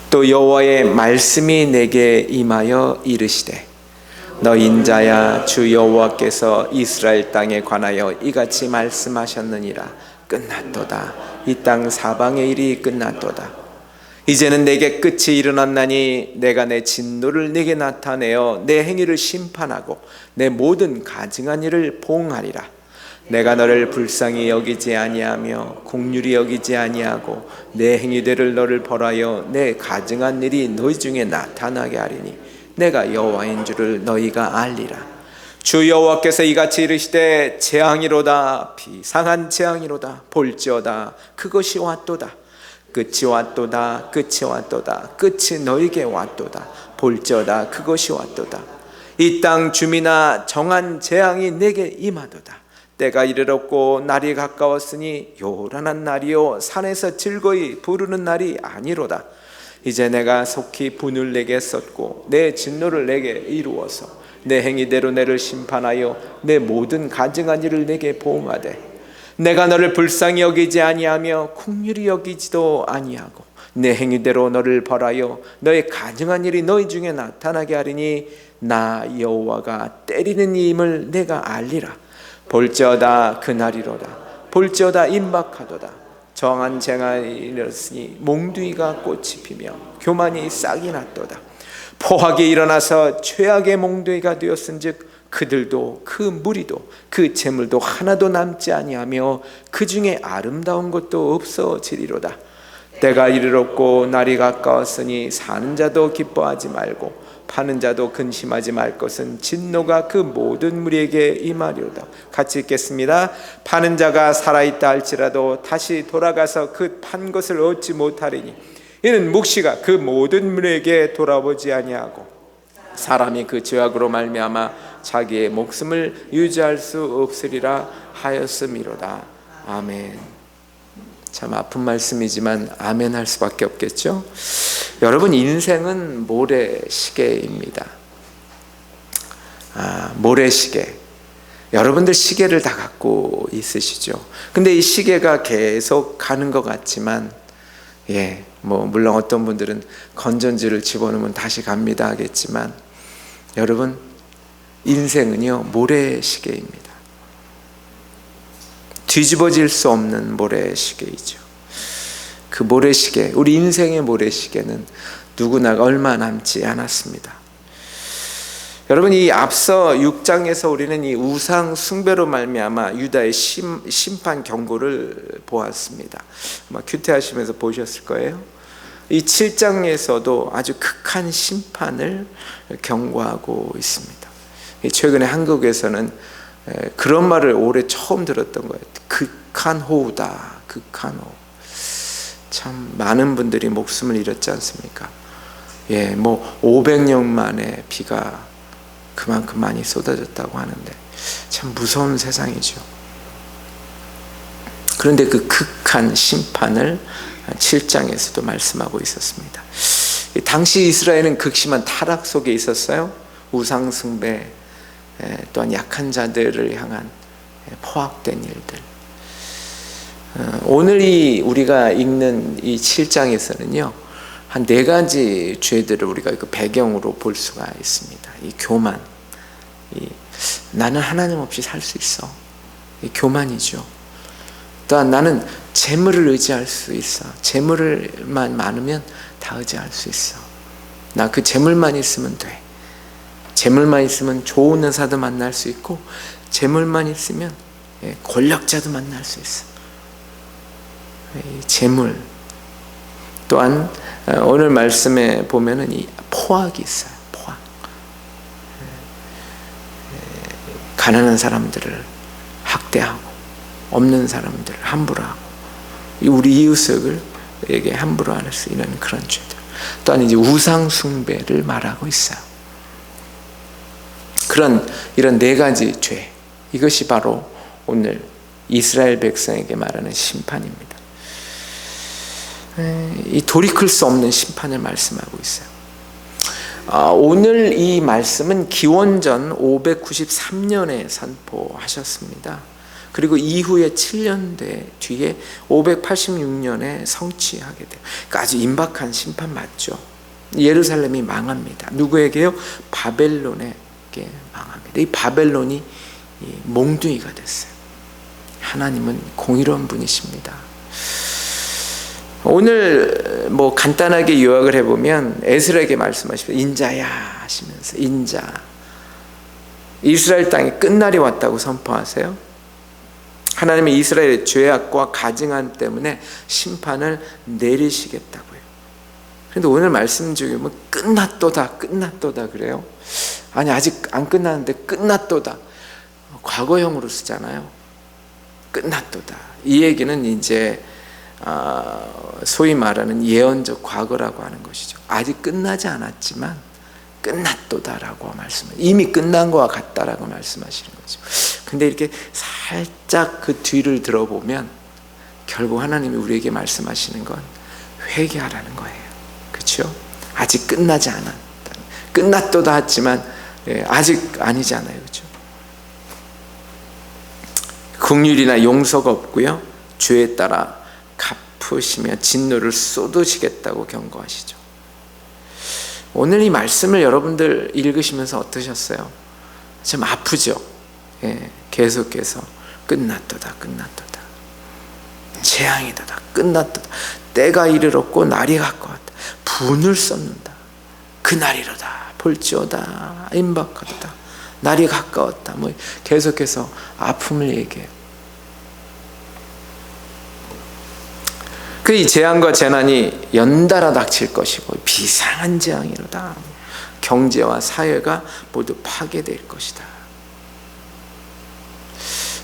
또 여호와의 말씀이 내게 임하여 이르시되 너 인자야, 주 여호와께서 이스라엘 땅에 관하여 이같이 말씀하셨느니라. 끝났도다. 이 땅 사방의 일이 끝났도다. 이제는 내게 끝이 일어났나니 내가 내 진노를 내게 나타내어 내 행위를 심판하고 내 모든 가증한 일을 보응하리라. 내가 너를 불쌍히 여기지 아니하며 긍휼히 여기지 아니하고 내 행위대로 너를 벌하여 내 가증한 일이 너희 중에 나타나게 하리니 내가 여호와인 줄을 너희가 알리라. 주 여호와께서 이같이 이르시되 재앙이로다. 비상한 재앙이로다. 볼지어다. 그것이 왔도다. 끝이 왔도다. 끝이 왔도다. 끝이 너에게 왔도다. 볼지어다. 그것이 왔도다. 이 땅 주민아, 정한 재앙이 내게 임하도다. 때가 이르렀고 날이 가까웠으니 요란한 날이요 산에서 즐거이 부르는 날이 아니로다. 이제 내가 속히 분을 내게 썼고 내 진노를 내게 이루어서 내 행위대로 너를 심판하여 내 모든 가증한 일을 내게 보응하되 내가 너를 불쌍히 여기지 아니하며 긍휼히 여기지도 아니하고 내 행위대로 너를 벌하여 너의 가증한 일이 너희 중에 나타나게 하리니 나 여호와가 때리는 이임을 내가 알리라. 볼지어다 그날이로다. 볼지어다 임박하도다. 정한 재앙이 일어났으니 몽둥이가 꽃이 피며 교만이 싹이 났도다. 포악이 일어나서 최악의 몽둥이가 되었은즉 그들도 그 무리도 그 재물도 하나도 남지 아니하며 그 중에 아름다운 것도 없어지리로다. 때가 이르렀고 날이 가까웠으니 사는 자도 기뻐하지 말고 파는 자도 근심하지 말 것은 진노가 그 모든 무리에게 임하리로다. 같이 읽겠습니다. 파는 자가 살아있다 할지라도 다시 돌아가서 그 판 것을 얻지 못하리니 이는 묵시가 그 모든 무리에게 돌아보지 아니하고 사람이 그 죄악으로 말미암아 자기의 목숨을 유지할 수 없으리라 하였음이로다. 아멘. 참 아픈 말씀이지만 아멘 할 수밖에 없겠죠. 여러분, 인생은 모래시계입니다. 모래시계. 여러분들 시계를 다 갖고 있으시죠. 근데 이 시계가 계속 가는 것 같지만 물론 어떤 분들은 건전지를 집어넣으면 다시 갑니다 하겠지만 여러분, 인생은요 모래시계입니다. 뒤집어질 수 없는 모래시계이죠. 그 모래시계, 우리 인생의 모래시계는 누구나 얼마 남지 않았습니다. 여러분, 이 앞서 6장에서 우리는 이 우상 숭배로 말미암아 유다의 심판 경고를 보았습니다. 아마 큐티하시면서 보셨을 거예요. 이 7장에서도 아주 극한 심판을 경고하고 있습니다. 최근에 한국에서는 그런 말을 올해 처음 들었던 거예요. 극한 호우다. 극한 호우. 참 많은 분들이 목숨을 잃었지 않습니까? 500년 만에 비가 그만큼 많이 쏟아졌다고 하는데 참 무서운 세상이죠. 그런데 그 극한 심판을 7장에서도 말씀하고 있었습니다. 당시 이스라엘은 극심한 타락 속에 있었어요. 우상 숭배, 또한 약한 자들을 향한 포악된 일들. 오늘 우리가 읽는 이 7장에서는요 한 4가지 죄들을 우리가 그 배경으로 볼 수가 있습니다. 이 교만, 나는 하나님 없이 살 수 있어. 이 교만이죠. 또한 나는 재물을 의지할 수 있어. 재물만 많으면 다 의지할 수 있어. 나 그 재물만 있으면 돼. 재물만 있으면 좋은 의사도 만날 수 있고 재물만 있으면 권력자도 만날 수 있어. 재물. 또한 오늘 말씀에 보면은 이 포악이 있어요. 포악. 가난한 사람들을 학대하고 없는 사람들을 함부로 하고 우리 이웃에게 함부로 할 수 있는 그런 죄들. 또한 이제 우상 숭배를 말하고 있어요. 이런 4가지 죄. 이것이 바로 오늘 이스라엘 백성에게 말하는 심판입니다. 이 돌이킬 수 없는 심판을 말씀하고 있어요. 오늘 이 말씀은 기원전 593년에 선포하셨습니다. 그리고 이후에 7년 뒤에 586년에 성취하게 돼요. 그러니까 아주 임박한 심판 맞죠. 예루살렘이 망합니다. 누구에게요? 바벨론에게 망합니다. 이 바벨론이 몽둥이가 됐어요. 하나님은 공의로운 분이십니다. 오늘 간단하게 요약을 해보면 에스라에게 말씀하십니다. 인자야 하시면서, 인자, 이스라엘 땅에 끝날이 왔다고 선포하세요. 하나님의 이스라엘의 죄악과 가증한 때문에 심판을 내리시겠다고요. 그런데 오늘 말씀 중에 끝났도다 그래요. 아니, 아직 안 끝났는데 끝났도다, 과거형으로 쓰잖아요. 끝났도다. 이 얘기는 이제 소위 말하는 예언적 과거라고 하는 것이죠. 아직 끝나지 않았지만 끝났도다라고 말씀을, 이미 끝난 것과 같다라고 말씀하시는 거죠. 근데 이렇게 살짝 그 뒤를 들어보면 결국 하나님이 우리에게 말씀하시는 건 회개하라는 거예요. 그렇죠? 아직 끝나지 않았다. 끝났도다 했지만 아직 아니잖아요. 그렇죠? 긍휼이나 용서가 없고요, 죄에 따라 갚으시며 진노를 쏟으시겠다고 경고하시죠. 오늘 이 말씀을 여러분들 읽으시면서 어떠셨어요? 좀 아프죠? 계속해서 끝났도다, 끝났도다, 재앙이도다, 끝났도다, 때가 이르렀고 날이 가까웠다, 분을 쏟는다, 그날이로다, 볼지어다, 임박하도다, 날이 가까웠다, 계속해서 아픔을 얘기해요. 이 재앙과 재난이 연달아 닥칠 것이고 비상한 재앙이로다, 경제와 사회가 모두 파괴될 것이다.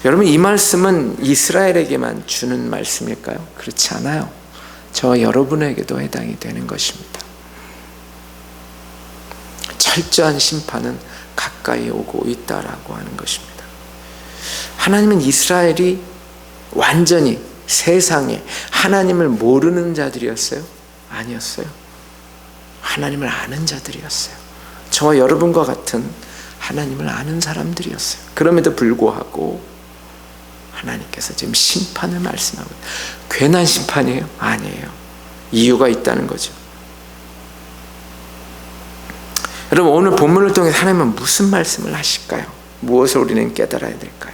여러분, 이 말씀은 이스라엘에게만 주는 말씀일까요? 그렇지 않아요. 저와 여러분에게도 해당이 되는 것입니다. 철저한 심판은 가까이 오고 있다라고 하는 것입니다. 하나님은 이스라엘이 완전히 세상에 하나님을 모르는 자들이었어요? 아니었어요. 하나님을 아는 자들이었어요. 저와 여러분과 같은 하나님을 아는 사람들이었어요. 그럼에도 불구하고 하나님께서 지금 심판을 말씀하고, 괜한 심판이에요? 아니에요. 이유가 있다는 거죠. 여러분, 오늘 본문을 통해 하나님은 무슨 말씀을 하실까요? 무엇을 우리는 깨달아야 될까요?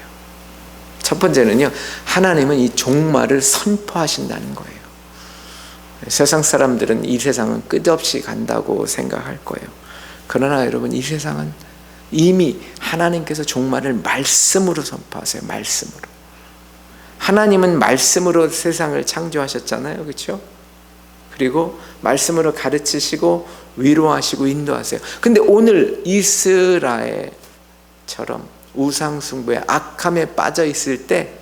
첫 번째는요, 하나님은 이 종말을 선포하신다는 거예요. 세상 사람들은 이 세상은 끝없이 간다고 생각할 거예요. 그러나 여러분, 이 세상은 이미 하나님께서 종말을 말씀으로 선포하세요. 말씀으로. 하나님은 말씀으로 세상을 창조하셨잖아요. 그렇죠? 그리고 말씀으로 가르치시고 위로하시고 인도하세요. 근데 오늘 이스라엘처럼 우상숭배의 악함에 빠져 있을 때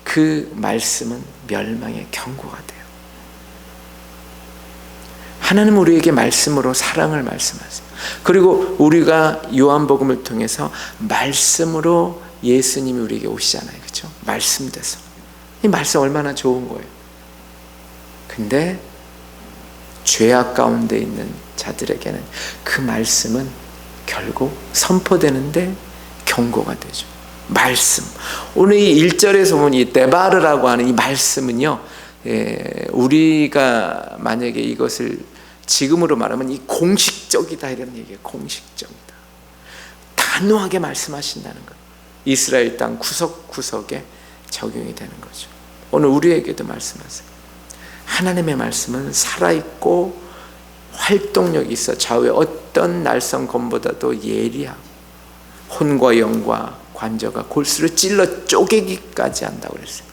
그 말씀은 멸망의 경고가 돼요. 하나님은 우리에게 말씀으로 사랑을 말씀하세요. 그리고 우리가 요한복음을 통해서 말씀으로 예수님이 우리에게 오시잖아요. 그렇죠? 말씀 돼서. 이 말씀 얼마나 좋은 거예요. 근데 죄악 가운데 있는 자들에게는 그 말씀은 결국 선포되는데 경고가 되죠. 말씀. 오늘 이 1절에서 보면 이 데바르라고 하는 이 말씀은요, 우리가 만약에 이것을 지금으로 말하면 이 공식적이다 이런 얘기예요. 공식적이다. 단호하게 말씀하신다는 것. 이스라엘 땅 구석구석에 적용이 되는 거죠. 오늘 우리에게도 말씀하세요. 하나님의 말씀은 살아있고 활동력이 있어 좌우의 어떤 날성검보다도 예리하고 혼과 영과 관저가 골수를 찔러 쪼개기까지 한다고 그랬어요.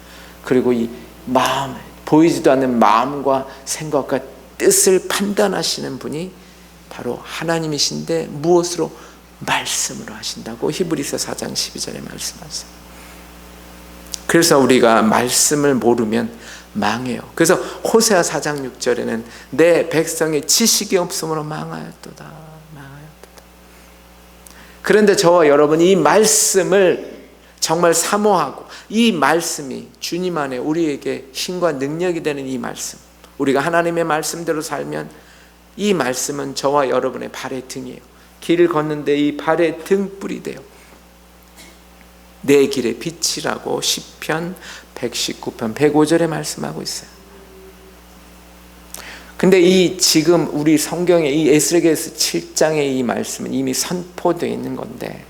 그리고 이 마음, 보이지도 않는 마음과 생각과 뜻을 판단하시는 분이 바로 하나님이신데 무엇으로? 말씀으로 하신다고 히브리서 4장 12절에 말씀하세요. 그래서 우리가 말씀을 모르면 망해요. 그래서 호세아 4장 6절에는 내 백성의 지식이 없으므로 망하였도다. 그런데 저와 여러분, 이 말씀을 정말 사모하고 이 말씀이 주님 안에 우리에게 힘과 능력이 되는 이 말씀, 우리가 하나님의 말씀대로 살면 이 말씀은 저와 여러분의 발의 등이에요. 길을 걷는데 이 발의 등불이 돼요. 내 길의 빛이라고 시편 119편 105절에 말씀하고 있어요. 근데 이 지금 우리 성경에 이 에스겔서 7장의 이 말씀은 이미 선포되어 있는 건데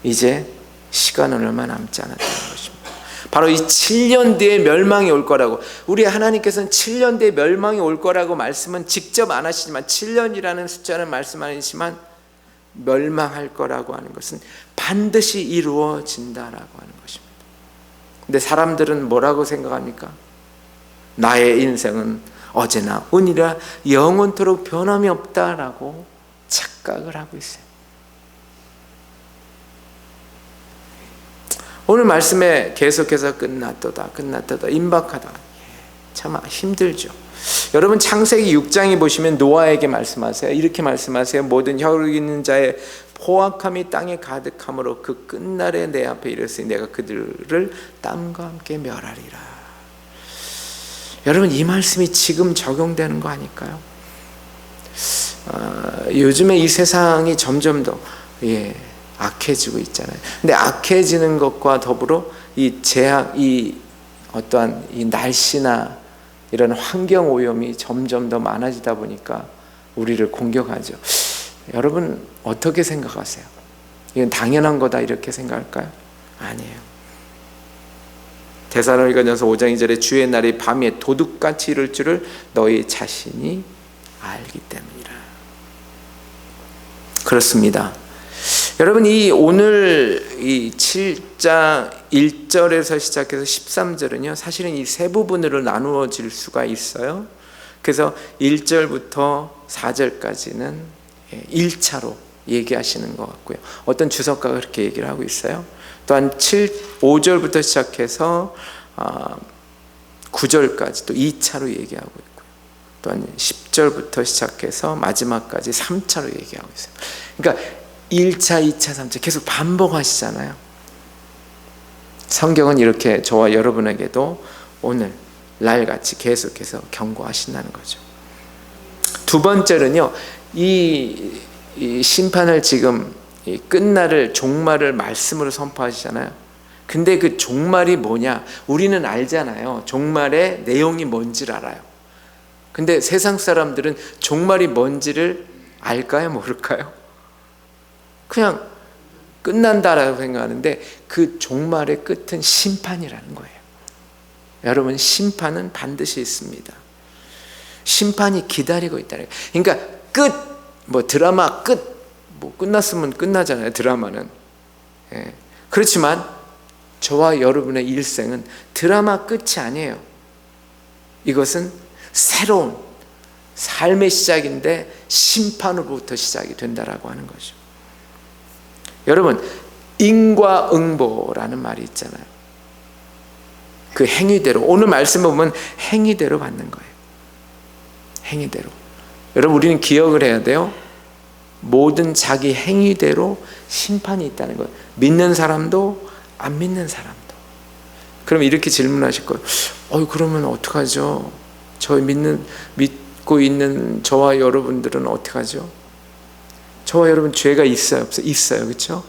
이제 시간은 얼마 남지 않았다는 것입니다. 바로 이 7년 뒤에 멸망이 올 거라고, 우리 하나님께서는 7년 뒤에 멸망이 올 거라고 말씀은 직접 안 하시지만, 7년이라는 숫자는 말씀 안 하시지만 멸망할 거라고 하는 것은 반드시 이루어진다라고 하는 것입니다. 근데 사람들은 뭐라고 생각합니까? 나의 인생은 어제나 오늘이라 영원토록 변함이 없다라고 착각을 하고 있어요. 오늘 말씀에 계속해서 끝났도다 임박하다, 참 힘들죠. 여러분 창세기 6장에 보시면 노아에게 말씀하세요. 이렇게 말씀하세요. 모든 혈육 있는 자의 포악함이 땅에 가득함으로 그 끝날에 내 앞에 이르렀으니 내가 그들을 땀과 함께 멸하리라. 여러분 이 말씀이 지금 적용되는 거 아닐까요? 요즘에 이 세상이 점점 더 악해지고 있잖아요. 근데 악해지는 것과 더불어 이 재앙, 이 어떠한 이 날씨나 이런 환경 오염이 점점 더 많아지다 보니까 우리를 공격하죠. 여러분 어떻게 생각하세요? 이건 당연한 거다 이렇게 생각할까요? 아니에요. 데살로니가전서 5장 2절에 주의 날이 밤에 도둑같이 이를 줄을 너희 자신이 알기 때문이라. 그렇습니다. 여러분 이 오늘 이 7장 1절에서 시작해서 13절은요 사실은 이 세 부분으로 나누어질 수가 있어요. 그래서 1절부터 4절까지는 1차로 얘기하시는 것 같고요. 어떤 주석가가 그렇게 얘기를 하고 있어요. 또한 5절부터 시작해서 9절까지 또 2차로 얘기하고 있고요. 또한 10절부터 시작해서 마지막까지 3차로 얘기하고 있어요. 그러니까 1차, 2차, 3차 계속 반복하시잖아요. 성경은 이렇게 저와 여러분에게도 오늘 날같이 계속해서 경고하신다는 거죠. 두 번째는요, 이 심판을 지금 이 끝날을 종말을 말씀으로 선포하시잖아요. 근데 그 종말이 뭐냐? 우리는 알잖아요. 종말의 내용이 뭔지를 알아요. 근데 세상 사람들은 종말이 뭔지를 알까요? 모를까요? 그냥 끝난다라고 생각하는데 그 종말의 끝은 심판이라는 거예요. 여러분 심판은 반드시 있습니다. 심판이 기다리고 있다는 거예요. 그러니까 끝, 뭐 드라마 끝, 뭐 끝났으면 끝나잖아요. 드라마는. 그렇지만 저와 여러분의 일생은 드라마 끝이 아니에요. 이것은 새로운 삶의 시작인데 심판으로부터 시작이 된다라고 하는 거죠. 여러분 인과응보라는 말이 있잖아요. 그 행위대로, 오늘 말씀 보면 행위대로 받는 거예요. 행위대로. 여러분 우리는 기억을 해야 돼요. 모든 자기 행위대로 심판이 있다는 거예요. 믿는 사람도 안 믿는 사람도. 그럼 이렇게 질문하실 거예요. 그러면 어떡하죠? 믿고 있는 저와 여러분들은 어떡하죠? 저와 여러분 죄가 있어요? 없어요? 있어요. 그렇죠?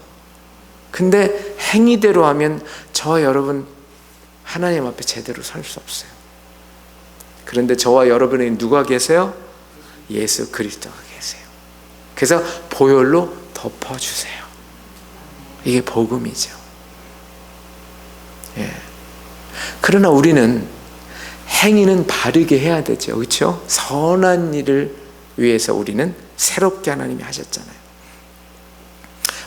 근데 행위대로 하면 저와 여러분 하나님 앞에 제대로 설 수 없어요. 그런데 저와 여러분이 누가 계세요? 예수 그리스도가 계세요. 그래서 보혈로 덮어주세요. 이게 복음이죠. 그러나 우리는 행위는 바르게 해야 되죠. 그렇죠? 선한 일을 위해서 우리는 새롭게 하나님이 하셨잖아요.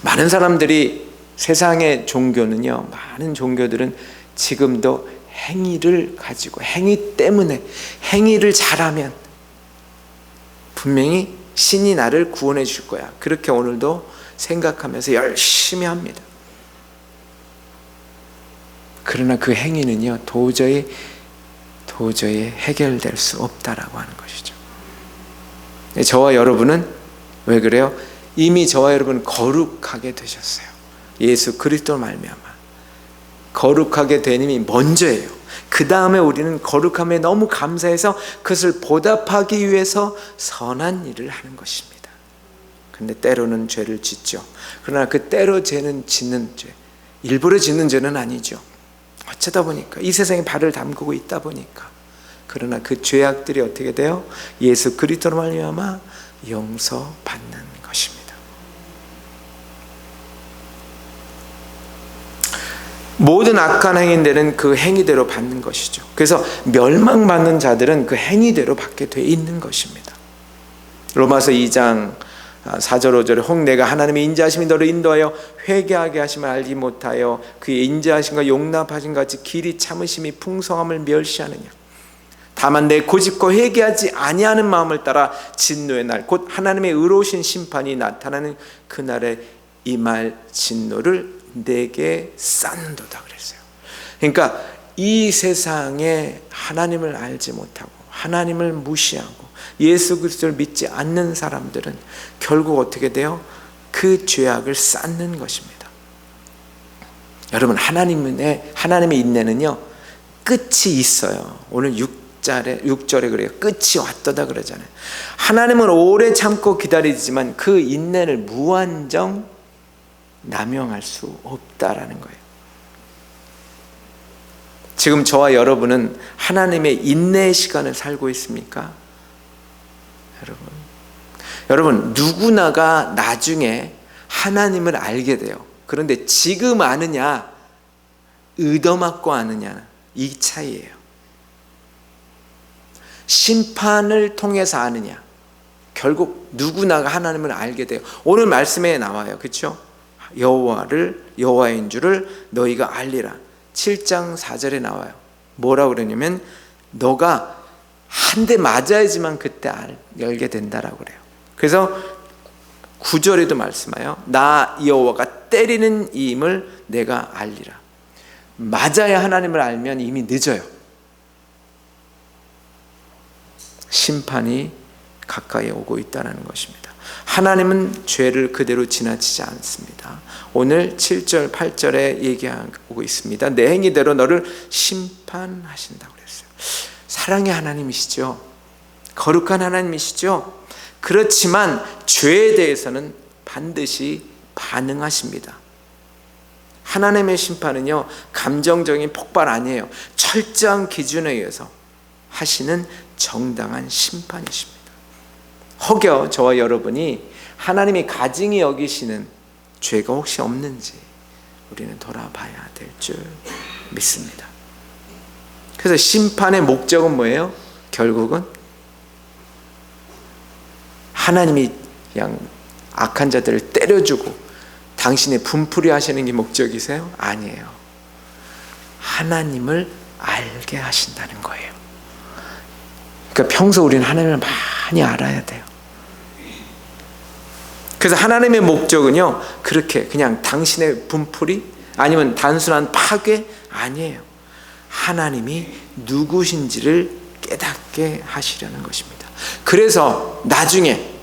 많은 사람들이 세상의 종교는요, 많은 종교들은 지금도 행위를 가지고 행위 때문에 행위를 잘하면 분명히 신이 나를 구원해 줄 거야. 그렇게 오늘도 생각하면서 열심히 합니다. 그러나 그 행위는요 도저히 해결될 수 없다라고 하는 것이죠. 저와 여러분은 왜 그래요? 이미 저와 여러분은 거룩하게 되셨어요. 예수 그리스도 말미암아 거룩하게 된 힘이 먼저예요. 그 다음에 우리는 거룩함에 너무 감사해서 그것을 보답하기 위해서 선한 일을 하는 것입니다. 근데 때로는 죄를 짓죠. 그러나 그 때로 짓는 죄, 일부러 짓는 죄는 아니죠. 어쩌다 보니까 이 세상에 발을 담그고 있다 보니까. 그러나 그 죄악들이 어떻게 돼요? 예수 그리스도로 말미암아 용서받는 것입니다. 모든 악한 행위들은 그 행위대로 받는 것이죠. 그래서 멸망받는 자들은 그 행위대로 받게 돼 있는 것입니다. 로마서 2장 4절 5절에 혹 내가 하나님의 인자하심이 너를 인도하여 회개하게 하심을 알지 못하여 그의 인자하심과 용납하심 같이 길이 참으심이 풍성함을 멸시하느냐. 다만 내 고집고 회개하지 아니하는 마음을 따라 진노의 날 곧 하나님의 의로우신 심판이 나타나는 그날에 임할 진노를 내게 쌓는도다 그랬어요. 그러니까 이 세상에 하나님을 알지 못하고 하나님을 무시하고 예수 그리스도를 믿지 않는 사람들은 결국 어떻게 돼요? 그 죄악을 쌓는 것입니다. 여러분, 하나님의 인내는요 끝이 있어요. 오늘 6절에 그래요. 끝이 왔도다 그러잖아요. 하나님은 오래 참고 기다리지만 그 인내를 무한정 남용할 수 없다라는 거예요. 지금 저와 여러분은 하나님의 인내의 시간을 살고 있습니까? 여러분 누구나가 나중에 하나님을 알게 돼요. 그런데 지금 아느냐 의도맞고 아느냐 이 차이예요. 심판을 통해서 아느냐, 결국 누구나가 하나님을 알게 돼요. 오늘 말씀에 나와요. 그렇죠? 여호와인 줄을 너희가 알리라. 7장 4절에 나와요. 뭐라고 그러냐면 너가 한 대 맞아야지만 그때 알게 된다라고 그래요. 그래서 9절에도 말씀해요. 나 여호와가 때리는 이임을 내가 알리라. 맞아야 하나님을 알면 이미 늦어요. 심판이 가까이 오고 있다는 것입니다. 하나님은 죄를 그대로 지나치지 않습니다. 오늘 7절 8절에 얘기하고 있습니다. 내 행위대로 너를 심판하신다고 그랬어요. 사랑의 하나님이시죠. 거룩한 하나님이시죠. 그렇지만 죄에 대해서는 반드시 반응하십니다. 하나님의 심판은요 감정적인 폭발 아니에요. 철저한 기준에 의해서 하시는 정당한 심판이십니다. 혹여 저와 여러분이 하나님이 가증히 여기시는 죄가 혹시 없는지 우리는 돌아봐야 될 줄 믿습니다. 그래서 심판의 목적은 뭐예요? 결국은 하나님이 그냥 악한 자들을 때려주고 당신의 분풀이 하시는 게 목적이세요? 아니에요. 하나님을 알게 하신다는 거예요. 그러니까 평소 우리는 하나님을 많이 알아야 돼요. 그래서 하나님의 목적은요 그렇게 그냥 당신의 분풀이 아니면 단순한 파괴 아니에요. 하나님이 누구신지를 깨닫게 하시려는 것입니다. 그래서 나중에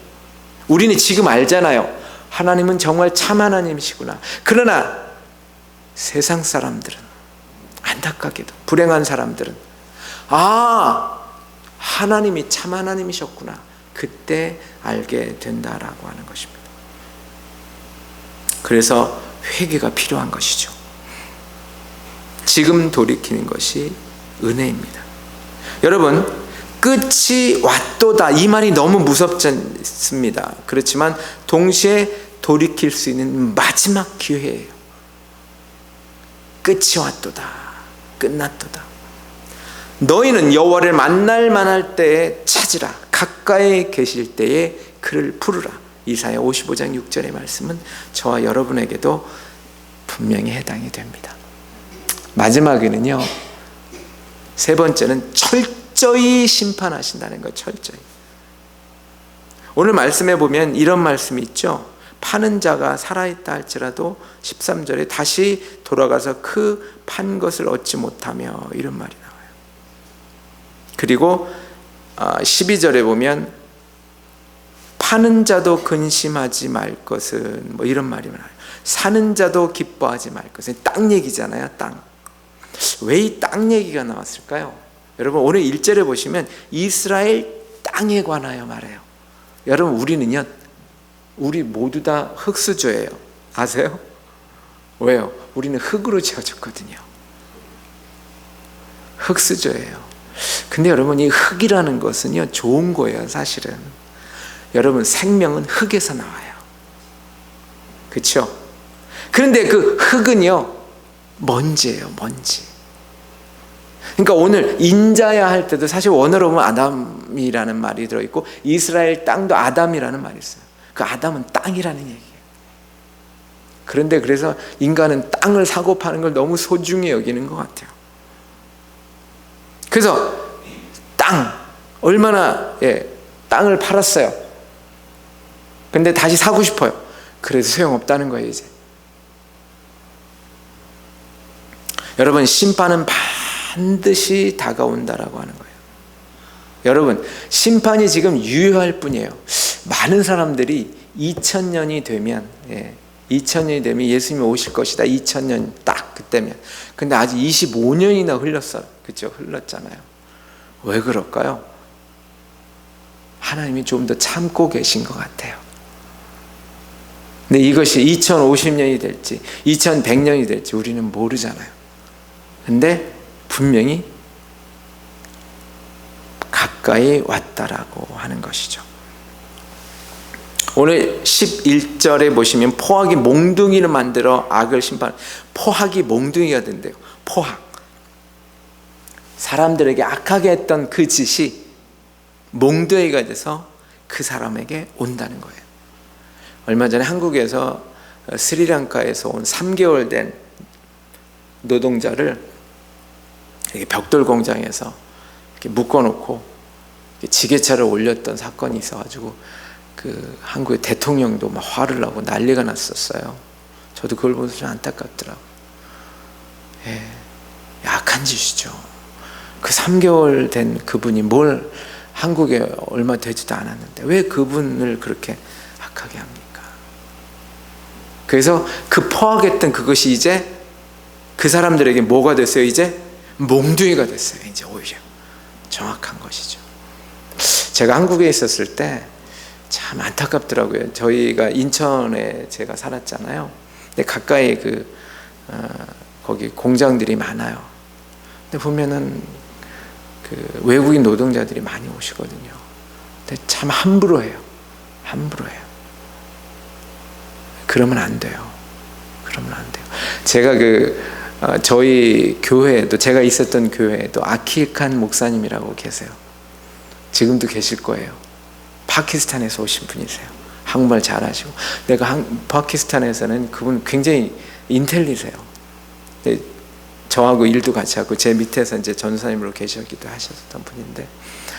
우리는 지금 알잖아요. 하나님은 정말 참 하나님이시구나. 그러나 세상 사람들은 안타깝게도 불행한 사람들은 하나님이 참 하나님이셨구나. 그때 알게 된다라고 하는 것입니다. 그래서 회개가 필요한 것이죠. 지금 돌이키는 것이 은혜입니다. 여러분 끝이 왔도다 이 말이 너무 무섭지 않습니다. 그렇지만 동시에 돌이킬 수 있는 마지막 기회예요. 끝이 왔도다. 끝났도다. 너희는 여호와를 만날 만할 때에 찾으라. 가까이 계실 때에 그를 부르라. 이사야 55장 6절의 말씀은 저와 여러분에게도 분명히 해당이 됩니다. 마지막에는요 세 번째는 철저히 심판하신다는 것. 철저히. 오늘 말씀에 보면 이런 말씀이 있죠. 파는 자가 살아있다 할지라도 13절에 다시 돌아가서 그 판 것을 얻지 못하며 이런 말이 나와요. 그리고 12절에 보면 파는 자도 근심하지 말 것은 뭐 이런 말이 나와요. 사는 자도 기뻐하지 말 것은. 땅 얘기잖아요. 땅. 왜 이 땅 얘기가 나왔을까요? 여러분 오늘 1절에 보시면 이스라엘 땅에 관하여 말해요. 여러분 우리는요 우리 모두 다 흙수저예요. 아세요? 왜요? 우리는 흙으로 지어졌거든요. 흙수저예요. 근데 여러분, 이 흙이라는 것은요, 좋은 거예요, 사실은. 여러분, 생명은 흙에서 나와요. 그렇죠? 그런데 그 흙은요, 먼지예요, 먼지. 그러니까 오늘 인자야 할 때도 사실 원어로 보면 아담이라는 말이 들어있고, 이스라엘 땅도 아담이라는 말이 있어요. 그 아담은 땅이라는 얘기예요. 그런데 그래서 인간은 땅을 사고 파는 걸 너무 소중히 여기는 것 같아요. 그래서 얼마나 땅을 팔았어요. 근데 다시 사고 싶어요. 그래도 소용없다는 거예요, 이제. 여러분, 심판은 반드시 다가온다라고 하는 거예요. 여러분, 심판이 지금 유효할 뿐이에요. 많은 사람들이 2000년이 되면 2000년이 되면 예수님이 오실 것이다. 2000년 딱 그때면. 근데 아직 25년이나 흘렀어요. 그렇죠? 흘렀잖아요. 왜 그럴까요? 하나님이 좀 더 참고 계신 것 같아요. 근데 이것이 2050년이 될지 2100년이 될지 우리는 모르잖아요. 근데 분명히 가까이 왔다라고 하는 것이죠. 오늘 11절에 보시면 포악이 몽둥이를 만들어 악을 심판. 포악이 몽둥이가 된대요. 포악. 사람들에게 악하게 했던 그 짓이 몽둥이가 돼서 그 사람에게 온다는 거예요. 얼마 전에 한국에서 스리랑카에서 온 3개월 된 노동자를 벽돌 공장에서 이렇게 묶어놓고 지게차를 올렸던 사건이 있어가지고 그 한국의 대통령도 막 화를 나고 난리가 났었어요. 저도 그걸 보면서 좀 안타깝더라고요. 약한 짓이죠. 그 3개월 된 그분이 뭘 한국에 얼마 되지도 않았는데 왜 그분을 그렇게 악하게 합니까? 그래서 그 포악했던 그것이 이제 그 사람들에게 뭐가 됐어요? 이제 몽둥이가 됐어요. 이제 오히려 정확한 것이죠. 제가 한국에 있었을 때 참 안타깝더라고요. 저희가 인천에 제가 살았잖아요. 근데 가까이 거기 공장들이 많아요. 근데 보면은 그 외국인 노동자들이 많이 오시거든요. 근데 참 함부로 해요. 그러면 안 돼요. 제가 저희 교회에도, 제가 있었던 교회에도 아키칸 목사님이라고 계세요. 지금도 계실 거예요. 파키스탄에서 오신 분이세요. 한국말 잘하시고. 내가 파키스탄에서는 그분 굉장히 인텔리세요. 저하고 일도 같이 하고 제 밑에서 이제 전사님으로 계시기도 하셨던 분인데,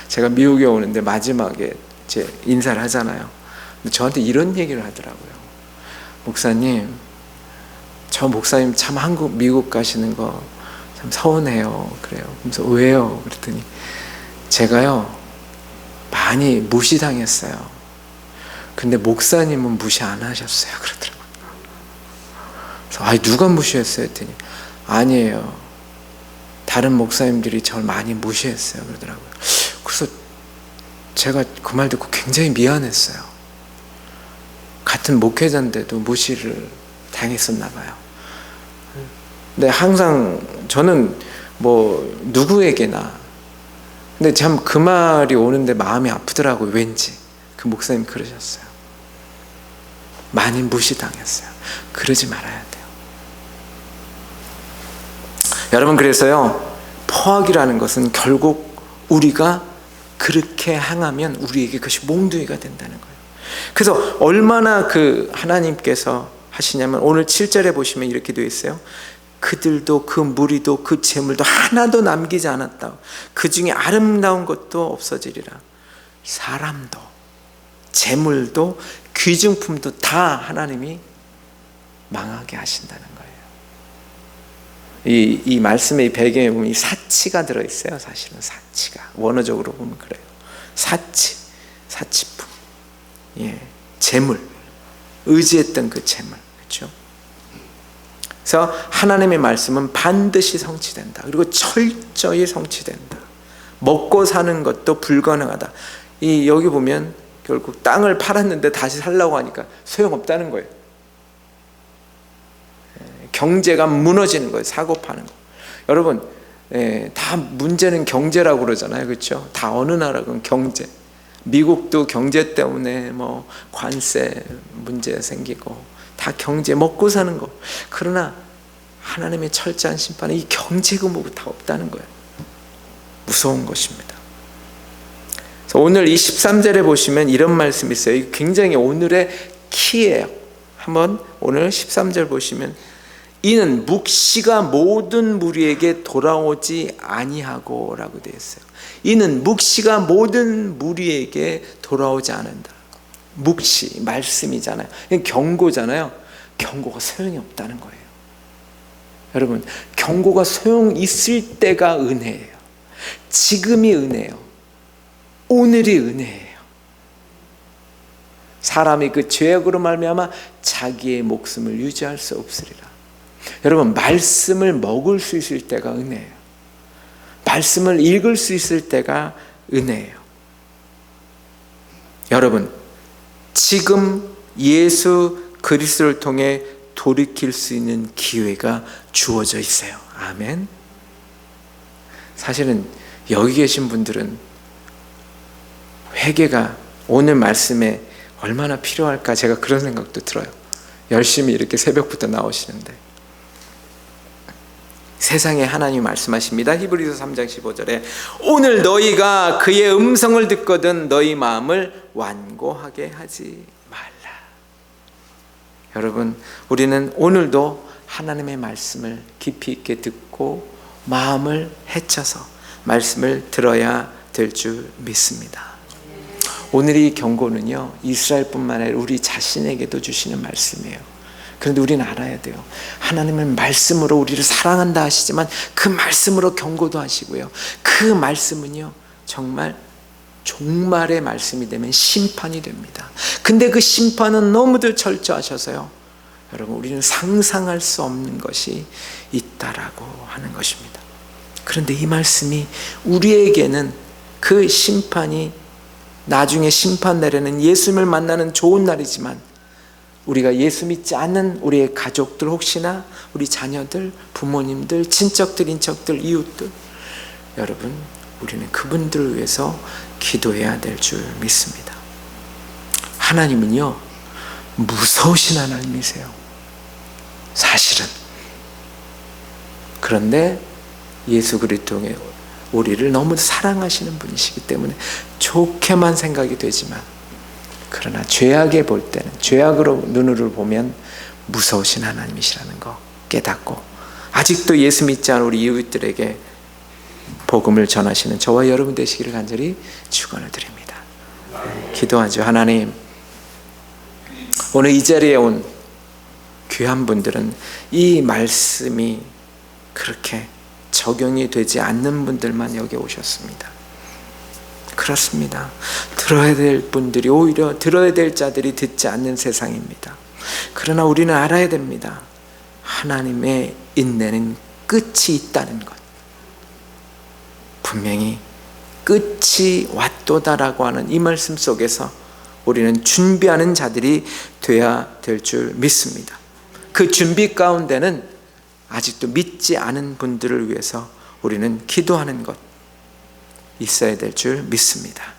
제가 미국에 오는데 마지막에 제 인사를 하잖아요. 근데 저한테 이런 얘기를 하더라고요. 목사님, 저 목사님 참 미국 가시는 거 참 서운해요. 그래요. 그래서 왜요? 그랬더니 제가요 많이 무시당했어요. 근데 목사님은 무시 안 하셨어요. 그러더라고요. 그래서 누가 무시했어요? 했더니 아니에요. 다른 목사님들이 저를 많이 무시했어요. 그러더라고요. 그래서 제가 그 말 듣고 굉장히 미안했어요. 같은 목회자인데도 무시를 당했었나 봐요. 근데 항상 저는 뭐 누구에게나, 근데 참 그 말이 오는데 마음이 아프더라고요. 왠지 그 목사님 그러셨어요. 많이 무시당했어요. 그러지 말아야 돼요. 여러분, 그래서요 포악이라는 것은 결국 우리가 그렇게 행하면 우리에게 그것이 몽둥이가 된다는 거예요. 그래서 얼마나 그 하나님께서 하시냐면 오늘 7절에 보시면 이렇게 되어 있어요. 그들도 그 무리도 그 재물도 하나도 남기지 않았다. 그 중에 아름다운 것도 없어지리라. 사람도 재물도 귀중품도 다 하나님이 망하게 하신다는 거예요. 이 말씀의 배경에 보면 이 사치가 들어있어요. 사실은 사치가 원어적으로 보면 그래요. 사치품, 재물, 의지했던 그 재물, 그렇죠? 그래서 하나님의 말씀은 반드시 성취된다. 그리고 철저히 성취된다. 먹고 사는 것도 불가능하다. 여기 보면 결국 땅을 팔았는데 다시 살려고 하니까 소용없다는 거예요. 경제가 무너지는 거예요. 사고 파는 거. 여러분, 다 문제는 경제라고 그러잖아요. 그렇죠? 다 어느 나라건 경제. 미국도 경제 때문에 뭐 관세 문제 생기고 다 경제, 먹고 사는 거. 그러나 하나님의 철저한 심판에 이 경제가 뭐고 다 없다는 거예요. 무서운 것입니다. 그래서 오늘 이 13절에 보시면 이런 말씀이 있어요. 이게 굉장히 오늘의 키예요. 한번 오늘 13절 보시면, 이는 묵시가 모든 무리에게 돌아오지 아니하고 라고 되어 있어요. 이는 묵시가 모든 무리에게 돌아오지 않는다. 묵시, 말씀이잖아요. 경고잖아요. 경고가 소용이 없다는 거예요. 여러분, 경고가 소용 있을 때가 은혜예요. 지금이 은혜예요. 오늘이 은혜예요. 사람이 그 죄악으로 말미암아 자기의 목숨을 유지할 수 없으리라. 여러분, 말씀을 먹을 수 있을 때가 은혜예요. 말씀을 읽을 수 있을 때가 은혜예요. 여러분, 지금 예수 그리스도를 통해 돌이킬 수 있는 기회가 주어져 있어요. 아멘. 사실은 여기 계신 분들은 회개가 오늘 말씀에 얼마나 필요할까, 제가 그런 생각도 들어요. 열심히 이렇게 새벽부터 나오시는데. 세상에 하나님이 말씀하십니다. 히브리서 3장 15절에 오늘 너희가 그의 음성을 듣거든 너희 마음을 완고하게 하지 말라. 여러분, 우리는 오늘도 하나님의 말씀을 깊이 있게 듣고 마음을 헤쳐서 말씀을 들어야 될 줄 믿습니다. 오늘 이 경고는요, 이스라엘뿐만 아니라 우리 자신에게도 주시는 말씀이에요. 그런데 우리는 알아야 돼요. 하나님은 말씀으로 우리를 사랑한다 하시지만 그 말씀으로 경고도 하시고요. 그 말씀은요, 정말 종말의 말씀이 되면 심판이 됩니다. 근데 그 심판은 너무들 철저하셔서요, 여러분, 우리는 상상할 수 없는 것이 있다라고 하는 것입니다. 그런데 이 말씀이 우리에게는 그 심판이 나중에 심판 날에는 예수님을 만나는 좋은 날이지만, 우리가 예수 믿지 않는 우리의 가족들, 혹시나 우리 자녀들, 부모님들, 친척들, 인척들, 이웃들, 여러분, 우리는 그분들을 위해서 기도해야 될 줄 믿습니다. 하나님은요, 무서우신 하나님이세요. 사실은. 그런데 예수 그리스도의 우리를 너무 사랑하시는 분이시기 때문에 좋게만 생각이 되지만, 그러나 죄악에 볼 때는, 죄악으로 눈으로 보면 무서우신 하나님이시라는 거 깨닫고, 아직도 예수 믿지 않은 우리 이웃들에게 복음을 전하시는 저와 여러분 되시기를 간절히 축원을 드립니다. 기도하죠. 하나님, 오늘 이 자리에 온 귀한 분들은 이 말씀이 그렇게 적용이 되지 않는 분들만 여기 오셨습니다. 그렇습니다. 들어야 될 분들이, 오히려 들어야 될 자들이 듣지 않는 세상입니다. 그러나 우리는 알아야 됩니다. 하나님의 인내는 끝이 있다는 것. 분명히 끝이 왔도다라고 하는 이 말씀 속에서 우리는 준비하는 자들이 돼야 될 줄 믿습니다. 그 준비 가운데는 아직도 믿지 않은 분들을 위해서 우리는 기도하는 것 있어야 될 줄 믿습니다.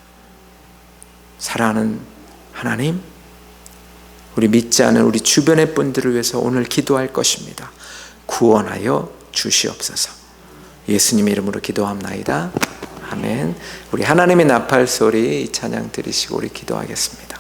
사랑하는 하나님, 우리 믿지 않은 우리 주변의 분들을 위해서 오늘 기도할 것입니다. 구원하여 주시옵소서. 예수님의 이름으로 기도합나이다. 아멘. 우리 하나님의 나팔 소리 이 찬양 들으시고 우리 기도하겠습니다.